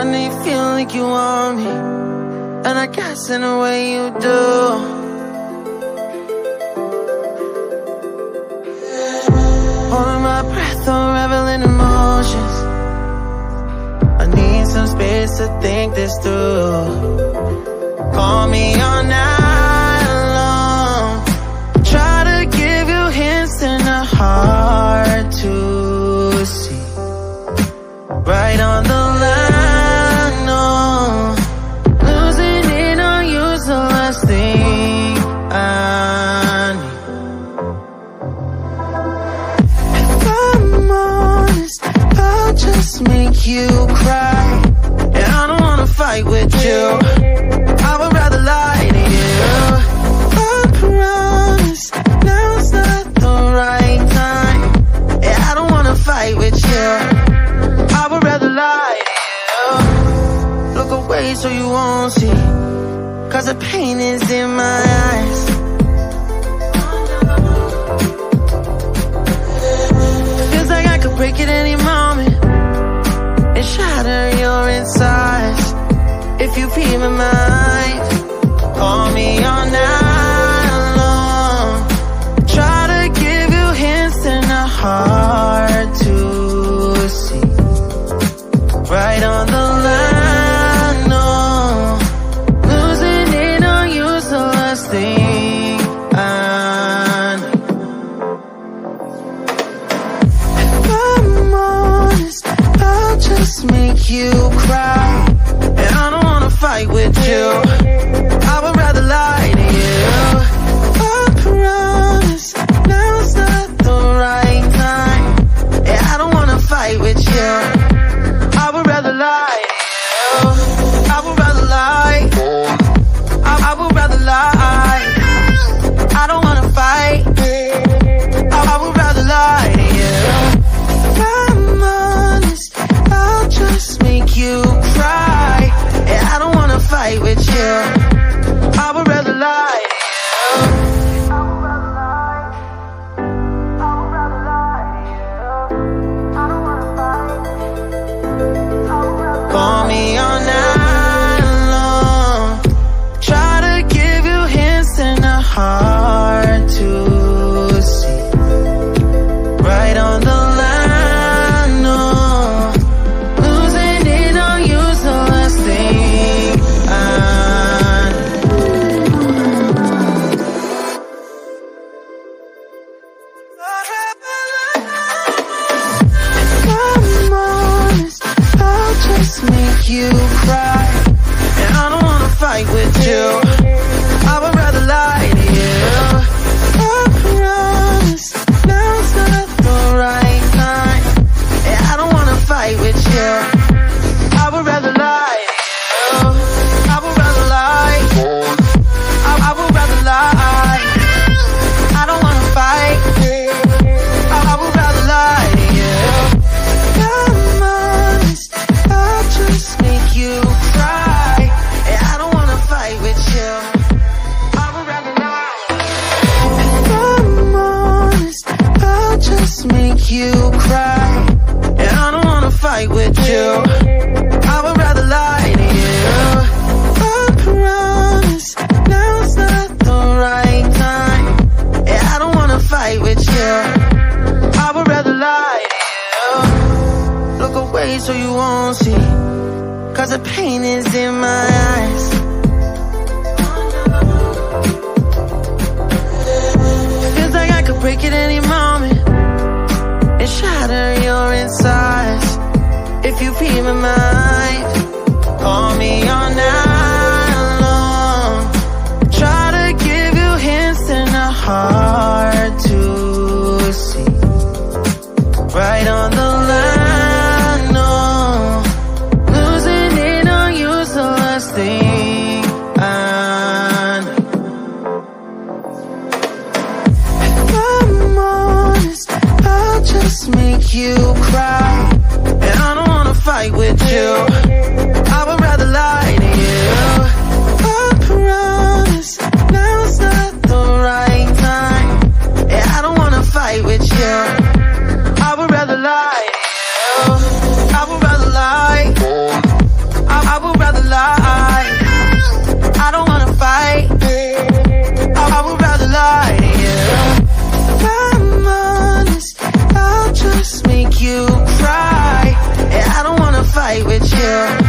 I know you feel like you want me, and I guess in a way you do. Holding my breath, unraveling emotions. I need some space to think this through. Call me all night long. Try to give you hints and a hard to see. Right on the line, no. Losing it on you's the last thing I need. If I'm honest, I'll just make you cry. And I don't wanna fight with you. I would rather lie to you. I promise now's not the right time. Yeah, I don't wanna fight with you. I would rather lie to you. Look away so you won't see, 'cause the pain is in my eyes. Feels like I could break at any moment and shatter your insides. If you be my mind, call me all night long. Try to give you hints and a hard to see. Right on the line, no. Losing it on you's the last thing I need. If I'm honest, I'll just make you cry. And I don't wanna fight with you. I would rather lie to you. I promise now's not the right time. Yeah, I don't wanna fight with you. I would rather lie to you. I would rather lie. I would rather lie. I don't wanna fight. I would rather lie to you. If I'm honest, I'll just make you cry. Yeah, I don't wanna fight with you. I would rather lie to you. I would rather lie. I would rather lie to you. I don't wanna fight. I would rather call me all night long. Try to give you hints and a hard to see. Right on the line, no. Losing it on you's the last thing I need. If I'm honest, I'll just make you cry. And I don't wanna fight with you. I would rather lie to you. I promise now's not the right time. Yeah, I don't wanna fight with you. I would rather lie to you. I would rather lie. I would rather lie. I don't wanna fight. I would rather lie to you. If I'm honest, I'll just make you cry. Yeah, I don't wanna fight with you. I would rather lie. If I'm honest, I'll just make you cry. Yeah, I don't wanna fight with you. I would rather lie to you. I promise now's not the right time. Yeah, I don't wanna fight with you. I would rather lie to you. Look away so you won't see, 'cause the pain is in my eyes. Feels like I could break at any moment and shatter your insides. If you be my mind, call me all night long. Try to give you hints and a hard to see. Right on the line, no. Losing it on you's the last thing I need. If I'm honest, I'll just make you cry. And I don't wanna fight with you. try. Yeah, I don't wanna fight with you.